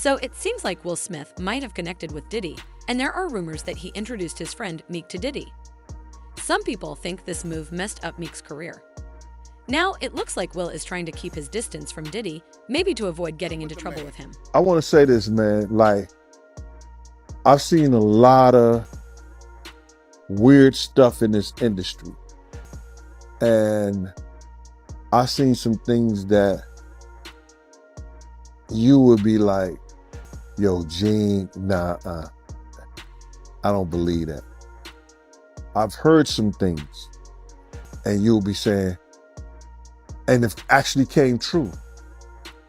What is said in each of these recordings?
So it seems like Will Smith might have connected with Diddy, and there are rumors that he introduced his friend Meek to Diddy. Some people think this move messed up Meek's career. Now, it looks like Will is trying to keep his distance from Diddy, maybe to avoid getting into trouble with him. I want to say this, man. Like, I've seen a lot of weird stuff in this industry. And I've seen some things that you would be like, yo, Gene, nah, I don't believe that. I've heard some things, and you'll be saying, and it actually came true.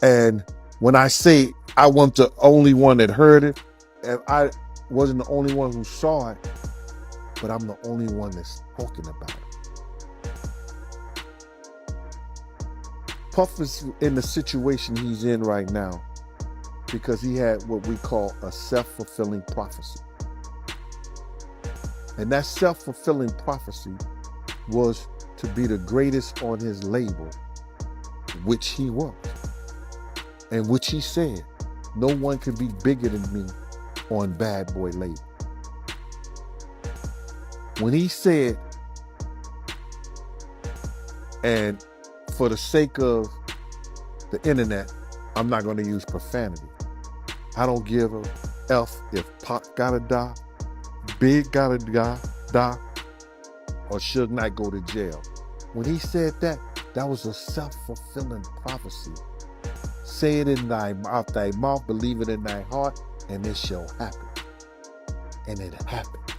And when I say I wasn't the only one that heard it, and I wasn't the only one who saw it, but I'm the only one that's talking about it. Puff is in the situation he's in right now because he had what we call a self-fulfilling prophecy. And that self-fulfilling prophecy was to be the greatest on his label, which he was, and which he said, no one could be bigger than me on Bad Boy label. When he said, and for the sake of the internet, I'm not going to use profanity. I don't give a F if Pac gotta die, Big gotta die, or Suge Knight go to jail. When he said that, that was a self-fulfilling prophecy. Say it in thy mouth, believe it in thy heart, and it shall happen. And it happened.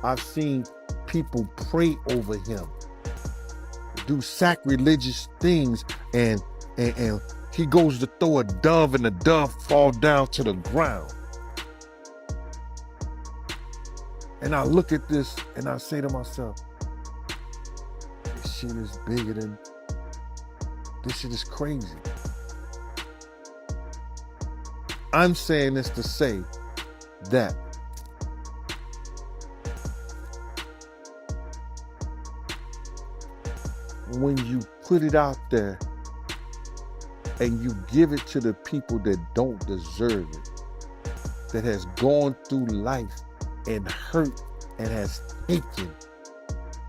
I've seen people pray over him, do sacrilegious things, and he goes to throw a dove, and the dove fall down to the ground. And I look at this and I say to myself, this shit is bigger than, this shit is crazy. I'm saying this to say that when you put it out there and you give it to the people that don't deserve it, that has gone through life and hurt and has taken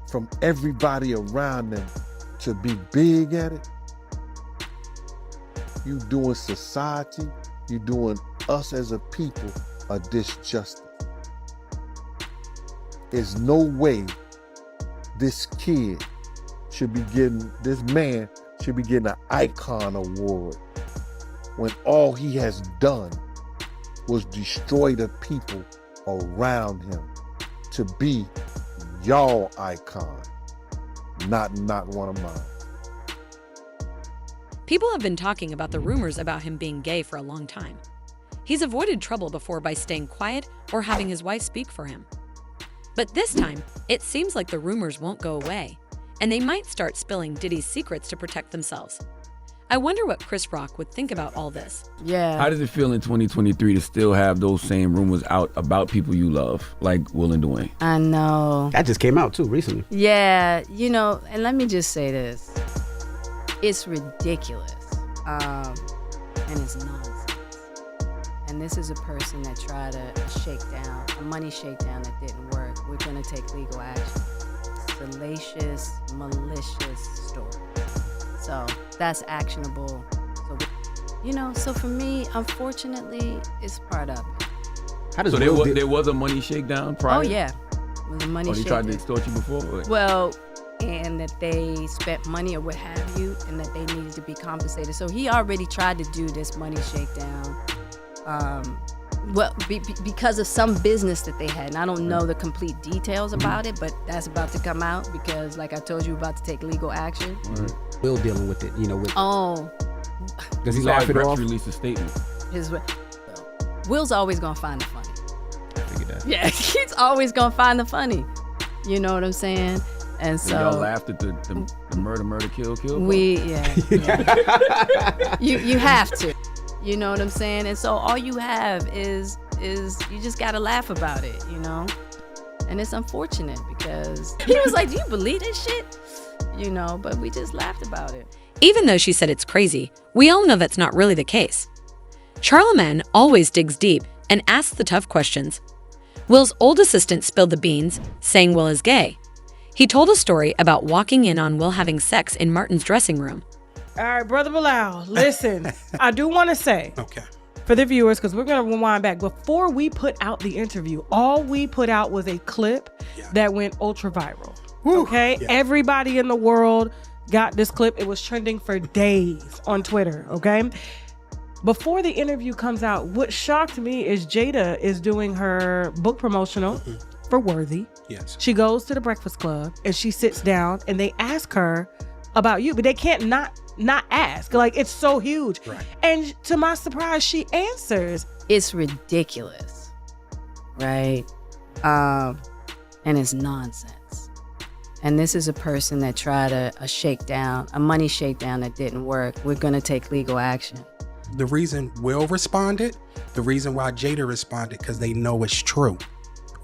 from everybody around them to be big at it, you doing society, you doing us as a people a disjustice. There's no way this kid should be getting, this man should be getting an icon award when all he has done was destroy the people around him to be y'all icon, not one of mine. People have been talking about the rumors about him being gay for a long time. He's avoided trouble before by staying quiet or having his wife speak for him. But this time, it seems like the rumors won't go away, and they might start spilling Diddy's secrets to protect themselves. I wonder what Chris Rock would think about all this. Yeah. How does it feel in 2023 to still have those same rumors out about people you love, like Will and Dwayne? I know. That just came out too recently. Yeah, you know, and let me just say this. It's ridiculous. And it's nonsense. And this is a person that tried a money shakedown that didn't work. We're gonna take legal action. Salacious, malicious story. So that's actionable. So for me, unfortunately, it's part of it. How does So there was a money shakedown prior? Oh yeah, it was a money Oh, he tried to shakedown. extort you before? Or? Well, and that they spent money or what have you, and that they needed to be compensated. So he already tried to do this money shakedown. Because of some business that they had. And I don't know the complete details about it, but that's about to come out because, like I told you, about to take legal action. Right. Will dealing with it, with does he Saw laugh it Rex off? release a statement. Will's always gonna find the funny. I figured that. Yeah, he's always gonna find the funny. You know what I'm saying? And so y'all laughed at the murder, kill. You have to. You know what I'm saying? And so all you have is you just gotta laugh about it, And it's unfortunate because he was like, "Do you believe this shit?" But we just laughed about it. Even though she said it's crazy, we all know that's not really the case. Charlemagne always digs deep and asks the tough questions. Will's old assistant spilled the beans, saying Will is gay. He told a story about walking in on Will having sex in Martin's dressing room. All right, Brother Bilal, listen, I do want to say, Okay. for the viewers, because we're going to rewind back. Before we put out the interview, all we put out was a clip that went ultra viral. Woo. Okay? Yeah. Everybody in the world got this clip. It was trending for days on Twitter. Okay? Before the interview comes out, what shocked me is Jada is doing her book promotional for Worthy. Yes. She goes to the Breakfast Club and she sits down and they ask her about you, but they can't not ask. Like, it's so huge. Right. And to my surprise, she answers. It's ridiculous, right? And it's nonsense. And this is a person that tried a money shakedown that didn't work. We're going to take legal action. The reason Will responded, the reason why Jada responded, because they know it's true.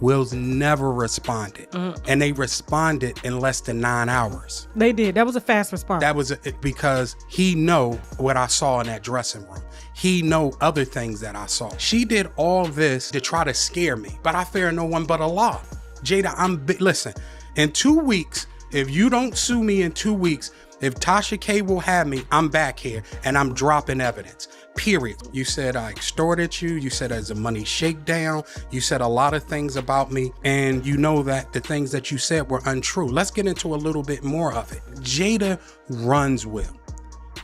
Will's never responded. And they responded in less than 9 hours. They did. That was a fast response. That was because he know what I saw in that dressing room. He know other things that I saw. She did all this to try to scare me, but I fear no one but Allah. Jada, listen, in 2 weeks, if you don't sue me in 2 weeks, if Tasha K will have me, I'm back here and I'm dropping evidence. Period. You said I extorted you. You said there's a money shakedown. You said a lot of things about me. And you know that the things that you said were untrue. Let's get into a little bit more of it. Jada runs Will.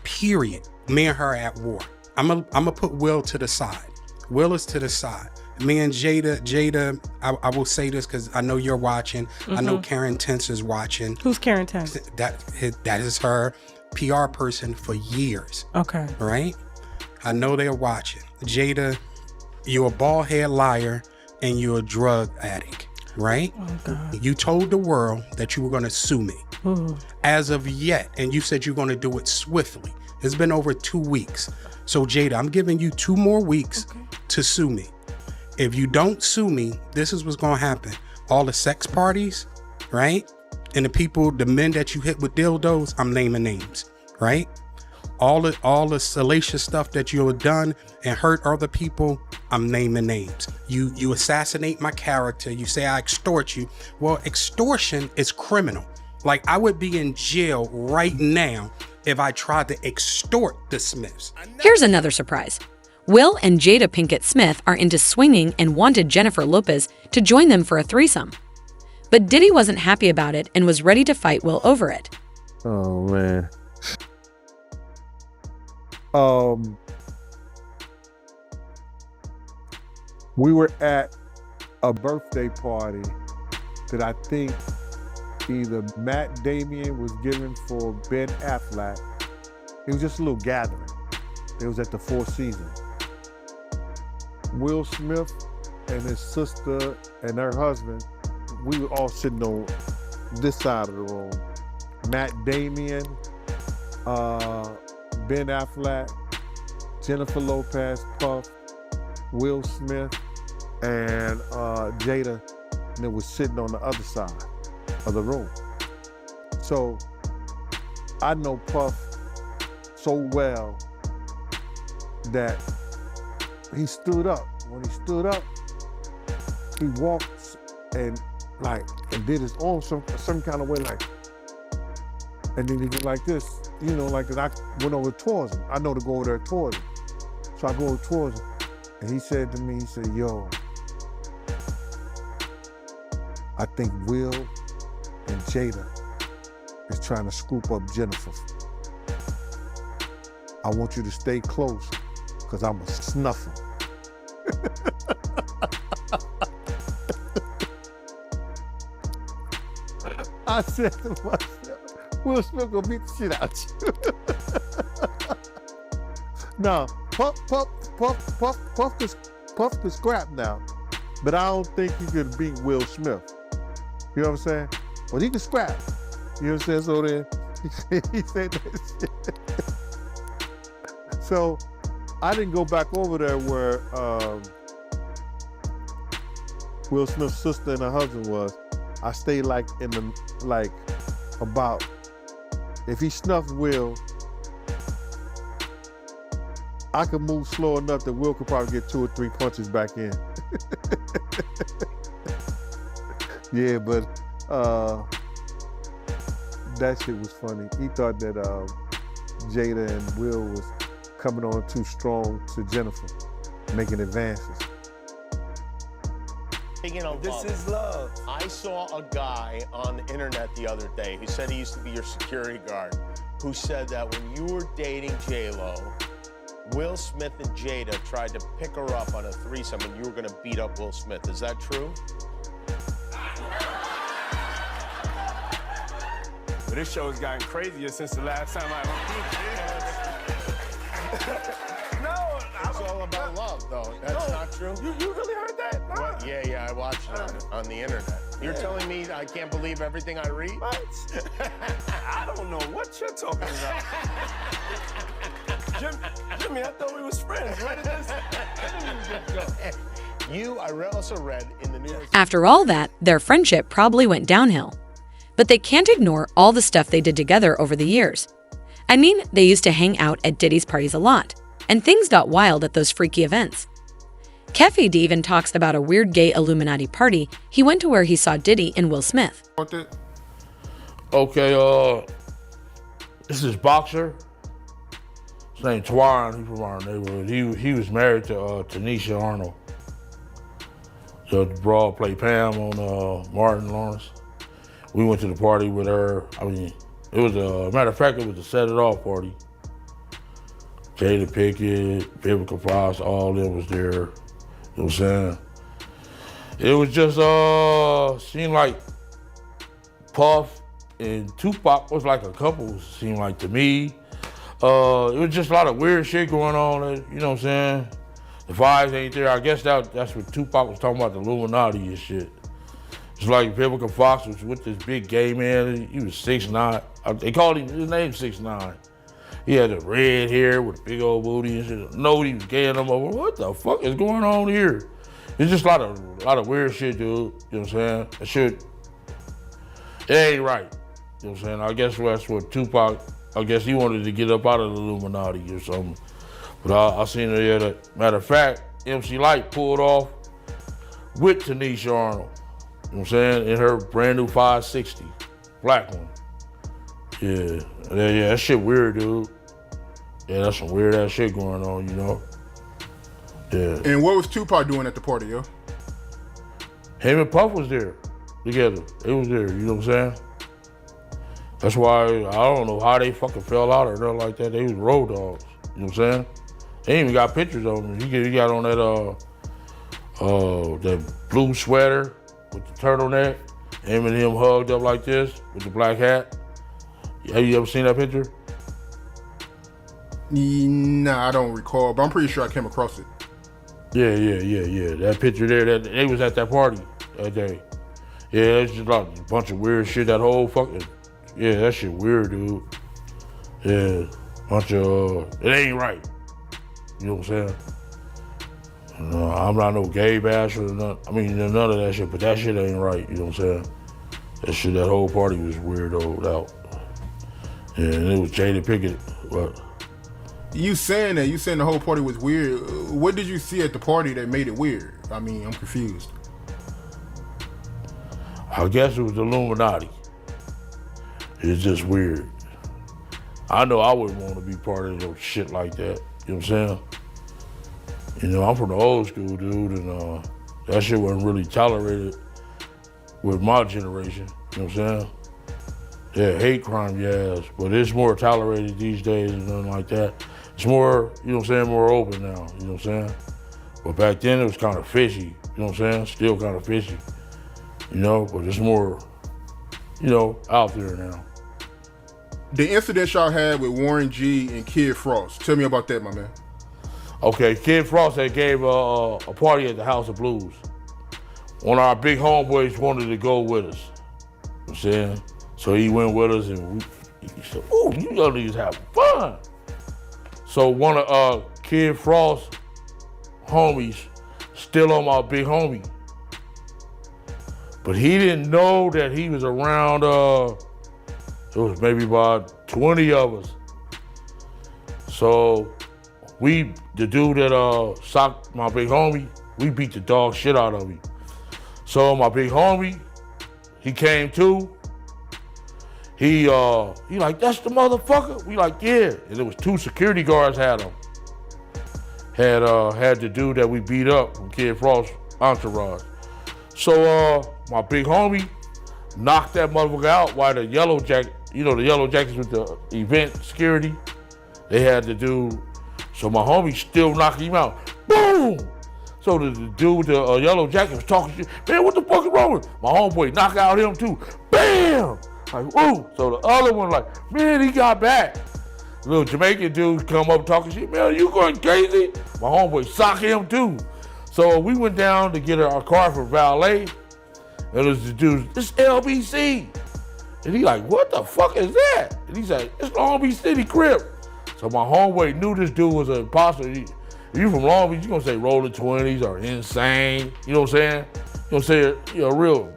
Period. Me and her at war. I'm gonna put Will to the side. Will is to the side. Me and Jada, I will say this because I know you're watching. I know Karen Tense is watching. Who's Karen Tense? That is her PR person for years. Okay. Right? I know they're watching. Jada, you're a bald head liar and you're a drug addict, right? Oh, God. You told the world that you were going to sue me. Ooh. As of yet, and you said you're going to do it swiftly. It's been over 2 weeks. So Jada, I'm giving you 2 more weeks to sue me. If you don't sue me, this is what's going to happen. All the sex parties, right? And the men that you hit with dildos, I'm naming names, right? All the salacious stuff that you have done and hurt other people, I'm naming names. You assassinate my character. You say I extort you. Well, extortion is criminal. Like, I would be in jail right now if I tried to extort the Smiths. Here's another surprise. Will and Jada Pinkett Smith are into swinging and wanted Jennifer Lopez to join them for a threesome. But Diddy wasn't happy about it and was ready to fight Will over it. Oh, man. We were at a birthday party that I think either Matt Damien was giving for Ben Affleck. It was just a little gathering. It was at the Four Seasons. Will Smith and his sister and her husband, we were all sitting on this side of the room. Matt Damien, Ben Affleck, Jennifer Lopez, Puff, Will Smith, and Jada, and it was sitting on the other side of the room. So I know Puff so well that he stood up. When he stood up, he walked and did his own some kind of way, like, and then he went like this, like that. I went over towards him. I know to go over there towards him. So I go over towards him, and he said to me, he said, "Yo, I think Will and Jada is trying to scoop up Jennifer. I want you to stay close, because I'm a snuffer." I said to myself, Will Smith gonna beat the shit out you. No, Puff can scrap now, but I don't think he could beat Will Smith. You know what I'm saying? Well, he can scrap. You know what I'm saying? So then he said that shit. So I didn't go back over there where Will Smith's sister and her husband was. I stayed about, if he snuffed Will, I could move slow enough that Will could probably get 2 or 3 punches back in. Yeah, but that shit was funny. He thought that Jada and Will was coming on too strong to Jennifer, making advances. Speaking of love, this is love. I saw a guy on the internet the other day who said he used to be your security guard, who said that when you were dating J-Lo, Will Smith and Jada tried to pick her up on a threesome and you were going to beat up Will Smith. Is that true? But this show has gotten crazier since the last time I No, it's all about love, though. That's not true? You really heard that? Nah. What? Yeah, I watched it on the internet. You're telling me I can't believe everything I read? What? I don't know what you're talking about. Jimmy, I thought we was friends. Where did this go? I also read in the New York... After all that, their friendship probably went downhill. But they can't ignore all the stuff they did together over the years. I mean, they used to hang out at Diddy's parties a lot, and things got wild at those freaky events. Kefi D even talks about a weird gay Illuminati party he went to where he saw Diddy and Will Smith. Okay, this is boxer. His name's Twaron. He's from our neighborhood. He was married to Tanisha Arnold. So the broad played Pam on Martin Lawrence. We went to the party with her. I mean, it was matter of fact, it was a set it off party. Jada Pickett, Vivica Fox, all of them was there. You know what I'm saying? It was just seemed like Puff and Tupac was like a couple, seemed like to me. It was just a lot of weird shit going on, you know what I'm saying? The vibes ain't there. I guess that's what Tupac was talking about, the Illuminati and shit. It's like Vivica Fox was with this big gay man. He was 6'9". They called him, his name 6'9". He had the red hair with a big old booty and shit. Nobody was gaying him over. What the fuck is going on here? It's just a lot of weird shit, dude. You know what I'm saying? That shit, it ain't right. You know what I'm saying? I guess that's what Tupac, I guess he wanted to get up out of the Illuminati or something. But I seen her there. Matter of fact, MC Lyte pulled off with Tanisha Arnold. You know what I'm saying? In her brand new 560, black one. Yeah, that shit weird, dude. Yeah, that's some weird ass shit going on, you know? Yeah. And what was Tupac doing at the party, yo? Him and Puff was there together. They was there, you know what I'm saying? That's why I don't know how they fucking fell out or nothing like that. They was road dogs, you know what I'm saying? They even got pictures of him. He got on that blue sweater with the turtleneck, him and him hugged up like this with the black hat. Have you ever seen that picture? Nah, I don't recall, but I'm pretty sure I came across it. Yeah. That picture there, they was at that party that day. Yeah, it's just like a bunch of weird shit. That whole fucking, yeah, that shit weird, dude. Yeah, bunch of, it ain't right. You know what I'm saying? No, I'm not no gay basher or nothing. I mean, none of that shit, but that shit ain't right. You know what I'm saying? That whole party was weirdoed out. Yeah, and it was Jada Pickett. What? You saying the whole party was weird. What did you see at the party that made it weird? I mean, I'm confused. I guess it was the Illuminati. It's just weird. I know I wouldn't want to be part of no shit like that. You know what I'm saying? You know, I'm from the old school, dude, and that shit wasn't really tolerated with my generation. You know what I'm saying? Yeah, hate crime, yes, but it's more tolerated these days and nothing like that. It's more, you know what I'm saying, more open now, you know what I'm saying? But back then it was kind of fishy, you know what I'm saying? Still kind of fishy, you know, but it's more, you know, out there now. The incident y'all had with Warren G and Kid Frost, tell me about that, my man. Okay, Kid Frost had gave a party at the House of Blues. One of our big homeboys wanted to go with us, you know what I'm saying? So he went with us and he said, "Ooh, you young niggas have fun." So one of Kid Frost's homies still on my big homie. But he didn't know that he was around, it was maybe about 20 of us. So the dude that socked my big homie, we beat the dog shit out of him. So my big homie, he came to. He like, that's the motherfucker? We like, yeah. And it was 2 security guards had him. Had the dude that we beat up from Kid Frost entourage. So my big homie knocked that motherfucker out while the yellow jacket, you know, the yellow jackets with the event security, they had the dude. So my homie still knocking him out. Boom! So the dude with the yellow jacket was talking shit. Man, what the fuck is wrong with him? My homeboy knocked out him too. Bam! Like, woo! So the other one like, man, he got back. Little Jamaican dude come up talking shit. Man, you going crazy? My homeboy socked him too. So we went down to get our car for valet. And it was the dude, it's LBC. And he like, what the fuck is that? And he said, it's Long Beach City Crip. So my homeboy knew this dude was an imposter. If you from Long Beach, you gonna say Rolling 20s or Insane. You know what I'm saying? You gonna say, you know, real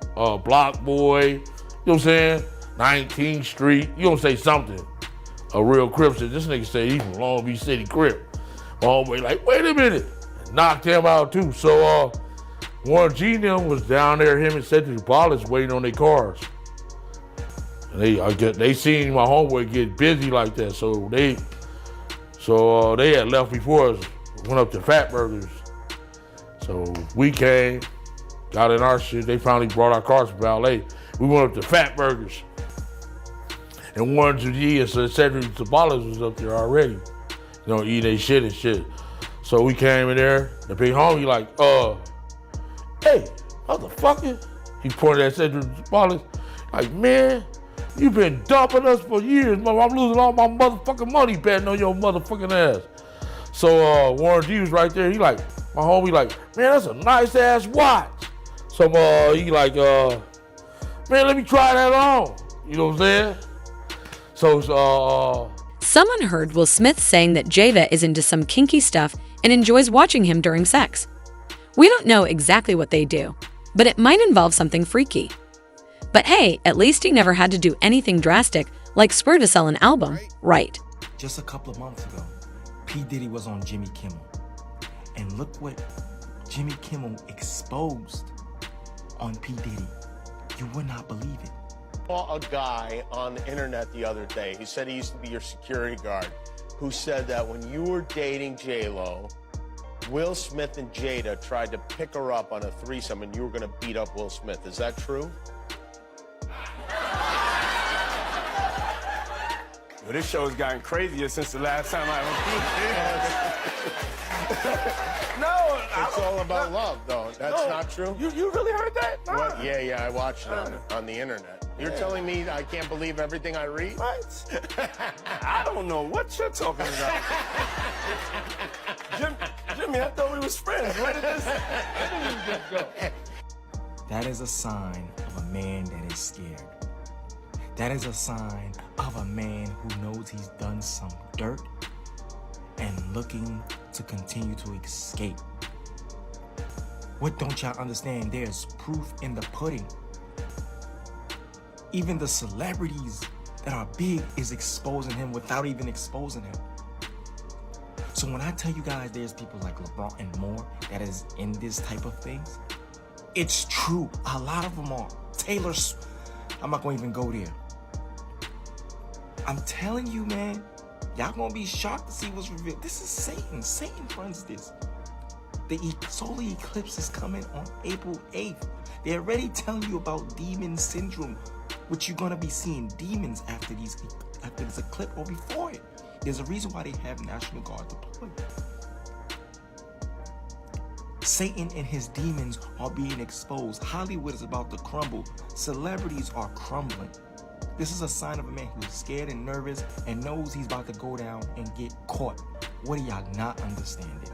block boy. You know what I'm saying? 19th Street. You gonna say something. A real Crip. So this nigga say he from Long Beach City Crip. My homeboy like, wait a minute. And knocked him out too. So Warren G and them was down there, him and Cedric Wallace waiting on their cars. And they seen my homeboy get busy like that. So they had left before us, went up to Fat Burgers. So we came, got in our shit. They finally brought our cars for valet. We went up to Fat Burgers. And Warren G and Cedric Wallace was up there already, you know, eating their shit and shit. So we came in there, the big homie like, hey, motherfucker. He pointed at Cedric Wallace, like, man, you been dumping us for years, mother. I'm losing all my motherfucking money betting on your motherfucking ass. So Warren G was right there. He like, my homie like, man, that's a nice ass watch. So he like, man, let me try that on. You know what I'm saying? So Someone heard Will Smith saying that Jada is into some kinky stuff and enjoys watching him during sex. We don't know exactly what they do, but it might involve something freaky. But hey, at least he never had to do anything drastic like swear to sell an album, right? Just a couple of months ago, P. Diddy was on Jimmy Kimmel. And look what Jimmy Kimmel exposed on P. Diddy. You would not believe it. I saw a guy on the internet the other day. He said he used to be your security guard, who said that when you were dating J-Lo, Will Smith and Jada tried to pick her up on a threesome and you were going to beat up Will Smith. Is that true? Well, this show has gotten crazier since the last time I was. No, it's all about love, though. That's not true. You really heard that? Nah. What? Yeah, I watched it on the internet. You're telling me I can't believe everything I read? What? I don't know what you're talking about. Jimmy, I thought we was friends. Where did this go? That is a sign of a man that is scared. That is a sign of a man who knows he's done some dirt and looking to continue to escape. What don't y'all understand? There's proof in the pudding. Even the celebrities that are big is exposing him without even exposing him. So when I tell you guys there's people like LeBron and more that is in this type of things, it's true. A lot of them are. I'm not going to even go there. I'm telling you, man, y'all going to be shocked to see what's revealed. This is Satan. Satan runs this. The solar eclipse is coming on April 8th. They're already telling you about demon syndrome, which you're going to be seeing demons after this eclipse or before it. There's a reason why they have National Guard deployed. Satan and his demons are being exposed. Hollywood is about to crumble. Celebrities are crumbling. This is a sign of a man who's scared and nervous and knows he's about to go down and get caught. What are y'all not understanding?